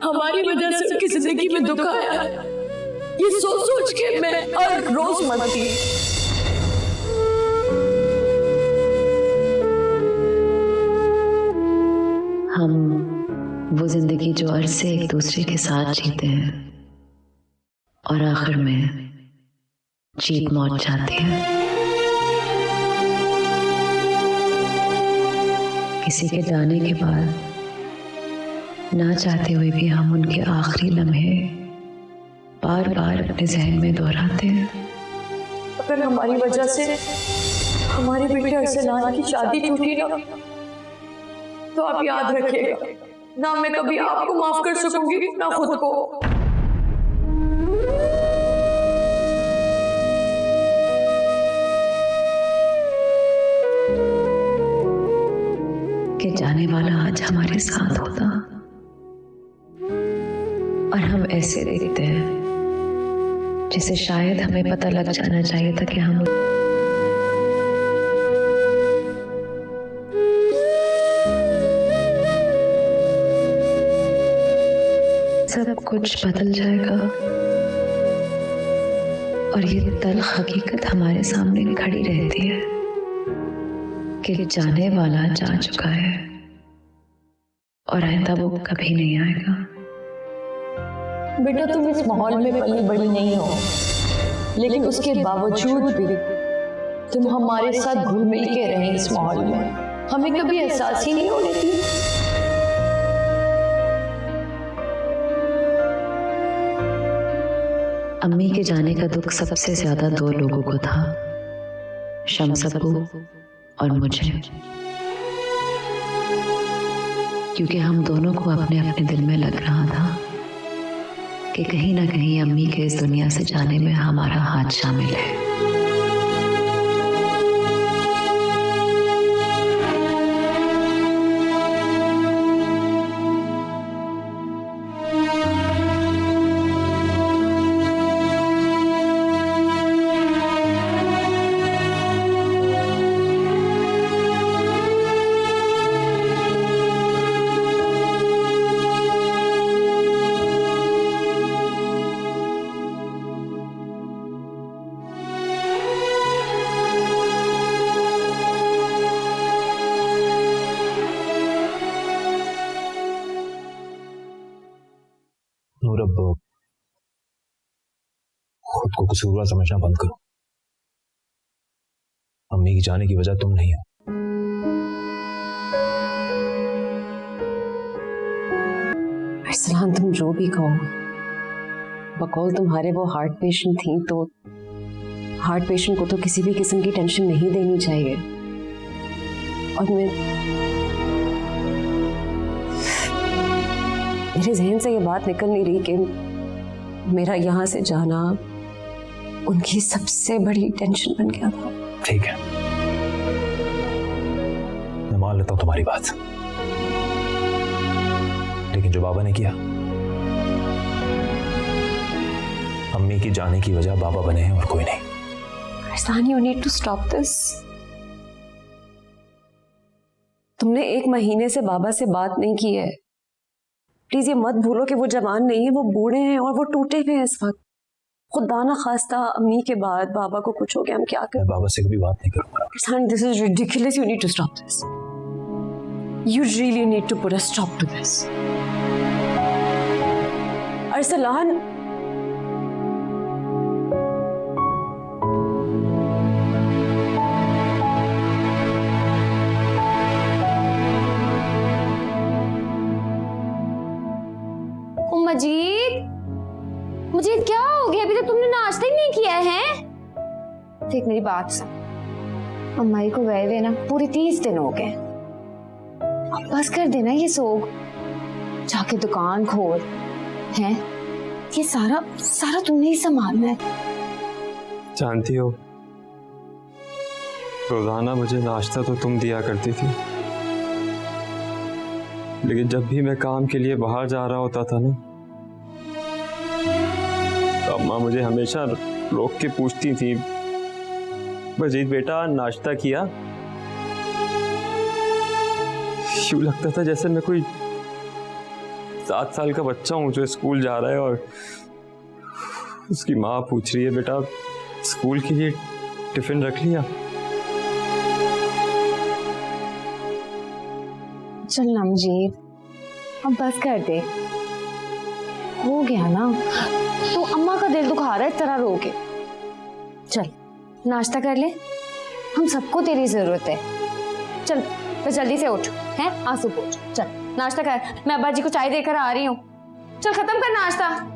हमारी वजह से उनकी जिंदगी में दुख आया, ये सोच सोच के मैं हर रोज मरती। हम वो जिंदगी जो अरसे एक दूसरे के साथ जीते हैं और आखिर में जीत मौत जाती है। किसी के जाने के बाद ना चाहते हुए भी हम उनके आखिरी लम्हे बार बार अपने जहन में दोहराते हैं। अगर हमारी वजह से हमारे बेटे अरसलान की शादी टूटी ना, तो आप याद रखिएगा, ना मैं कभी आपको माफ कर सकूंगी ना खुद को। कि जाने वाला आज हमारे साथ होता और हम ऐसे देखते हैं जिसे शायद हमें पता लग जाना चाहिए था कि हम सब कुछ बदल जाएगा और ये तल्ख हकीकत हमारे सामने खड़ी रहती है कि जाने वाला जा चुका है और आइंदा वो कभी नहीं आएगा। बेटा तुम इस माहौल में पली बड़ी नहीं हो, लेकिन उसके बावजूद भी तुम हमारे साथ घुल मिल के रहे इस माहौल में, हमें कभी एहसास ही नहीं होने दी। अम्मी के जाने का दुख सबसे ज्यादा दो लोगों को था, शम्स अब्बू और मुझे, क्योंकि हम दोनों को अपने अपने दिल में लग रहा था कि कहीं ना कहीं अम्मी के इस दुनिया से जाने में हमारा हाथ शामिल है। नूर, अब खुद को कसूरवार समझना बंद करो। अम्मी की जाने की वजह तुम नहीं हो। अरसलान, तुम जो भी कहो, बकौल तुम्हारे वो हार्ट पेशेंट थी, तो हार्ट पेशेंट को तो किसी भी किस्म की टेंशन नहीं देनी चाहिए। और मेरे जहन से ये बात निकल नहीं रही कि मेरा यहाँ से जाना उनकी सबसे बड़ी टेंशन बन गया था। ठीक है, मैं मान लेता हूं तुम्हारी बात, लेकिन जो बाबा ने किया, अम्मी की जाने की वजह बाबा बने हैं और कोई नहीं। Arsalan, you need to stop this। तुमने 1 महीने से बाबा से बात नहीं की है। प्लीज ये मत भूलो कि वो जवान नहीं है, वो बूढ़े हैं और वो टूटे हुए हैं इस वक्त। खुदा ना खास्ता अम्मी के बाद बाबा को कुछ हो गया, हम क्या करें? मैं बाबा से कभी बात नहीं करूंगा। This is ridiculous. You need to stop this. You really need to put a stop to this. Arsalan, मजीद क्या हो गया? अभी तो तुमने नाश्ता ही नहीं किया है। देख मेरी बात सुन, अम्माई को गए हुए ना पूरे 30 दिन हो गए। अब बस कर देना ये सोग, जाके दुकान खोल है, ये सारा सारा तुमने ही संभालना है। जानती हो, रोजाना मुझे नाश्ता तो तुम दिया करती थी, लेकिन जब भी मैं काम के लिए बाहर जा रहा होता था ना, तो अम्मा मुझे हमेशा रोक के पूछती थी, मजीद बेटा नाश्ता किया? यूं लगता था जैसे मैं कोई 7 साल का बच्चा हूँ जो स्कूल जा रहा है और उसकी माँ पूछ रही है, बेटा स्कूल के लिए टिफिन रख लिया? चल ना मुझे, अब बस कर दे, हो गया ना। तो अम्मा का दिल दुखा रहा है इस तरह रो के। चल नाश्ता कर ले, हम सबको तेरी जरूरत है। चल बस जल्दी से उठ, हैं आंसू पोंछ, चल नाश्ता कर, मैं अब्बा जी को चाय देकर आ रही हूँ। चल खत्म कर नाश्ता।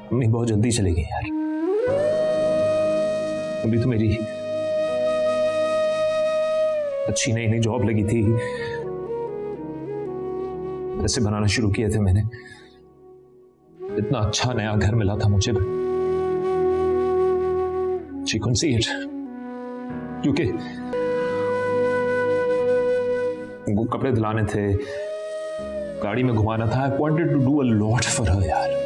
अम्मी बहुत जल्दी चली गई यार। अभी तो मेरी अच्छी नई नई जॉब लगी थी, पैसे बनाना शुरू किए थे मैंने, इतना अच्छा नया घर मिला था मुझे। She couldn't see it, क्योंकि उनको कपड़े दिलाने थे, गाड़ी में घुमाना था। I wanted to do a lot for her यार।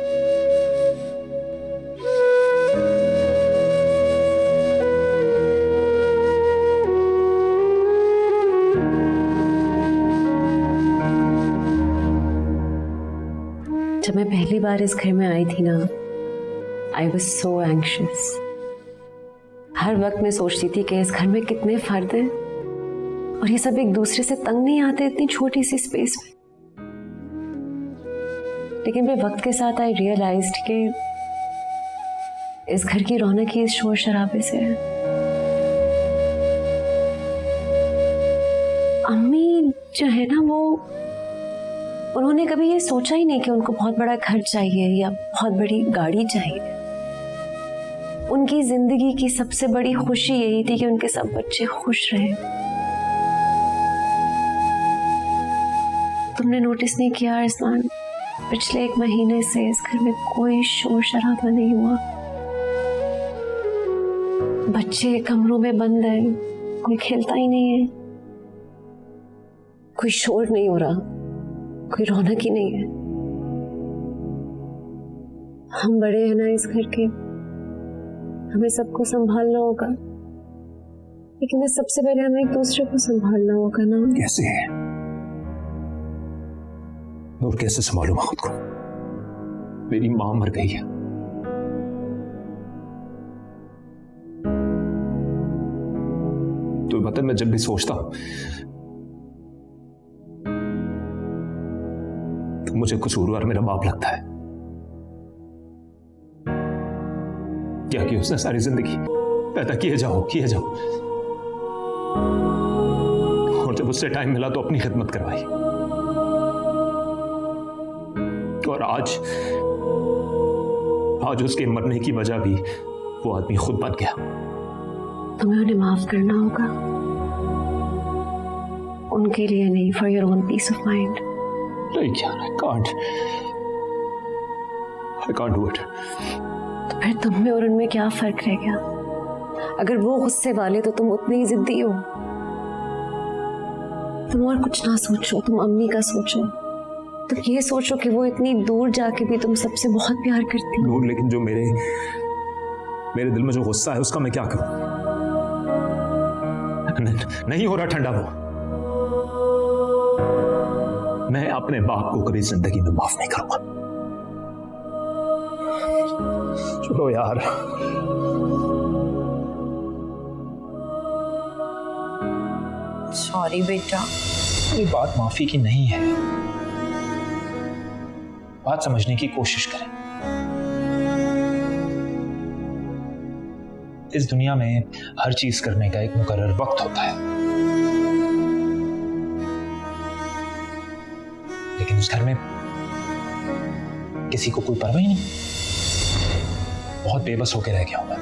जब मैं पहली बार इस घर में आई थी ना, आई वॉज सो एंग्शियस। हर वक्त मैं सोचती थी कि इस घर में कितने फर्द हैं और ये सब एक दूसरे से तंग नहीं आते इतनी छोटी सी स्पेस में। लेकिन फिर वक्त के साथ आई रियलाइज्ड कि इस घर की रौनक ही इस शोर शराबे से है। अम्मी जो है ना, वो उन्होंने कभी ये सोचा ही नहीं कि उनको बहुत बड़ा घर चाहिए या बहुत बड़ी गाड़ी चाहिए। उनकी जिंदगी की सबसे बड़ी खुशी यही थी कि उनके सब बच्चे खुश रहें। तुमने नोटिस नहीं किया इस्मान, पिछले 1 महीने से इस घर में कोई शोर शराबा नहीं हुआ। बच्चे कमरों में बंद हैं, कोई खेलता ही नहीं है, कोई शोर नहीं हो रहा, कोई रौनक ही नहीं है। हम बड़े हैं ना इस घर के, हमें सबको संभालना होगा, लेकिन सबसे पहले हमें एक दूसरे को संभालना होगा ना। कैसे है और कैसे संभालूं खुद को? मेरी मां मर गई है, तो मतलब मैं जब भी सोचता हूं तो मुझे कसूरवार मेरा बाप लगता है। क्या कि उसने सारी जिंदगी पैदा किए जाओ और जब उससे टाइम मिला तो अपनी खिदमत करवाई, और आज उसके मरने की वजह भी वो आदमी खुद बन गया। तुम्हें उन्हें माफ करना होगा, उनके लिए नहीं, for your own peace of mind. नहीं यार, I can't do it। तो फिर तुम में और उनमें क्या फर्क रह गया? अगर वो गुस्से वाले तो तुम उतने ही जिद्दी हो। तुम और कुछ ना सोचो, तुम अम्मी का सोचो। तुम ये सोचो कि वो इतनी दूर जाके भी तुम सबसे बहुत प्यार करती हो। नूर, लेकिन जो मेरे दिल में जो गुस्सा है उसका मैं क्या करूं? नहीं हो रहा ठंडा वो। मैं अपने बाप को कभी जिंदगी में माफ नहीं करूंगा। चलो यार, सॉरी बेटा। ये बात माफी की नहीं है, बात समझने की कोशिश करें। इस दुनिया में हर चीज करने का एक मुकर्रर वक्त होता है, लेकिन उस घर में किसी को कोई परवाह ही नहीं। बहुत बेबस होकर रह गया हूं मैं।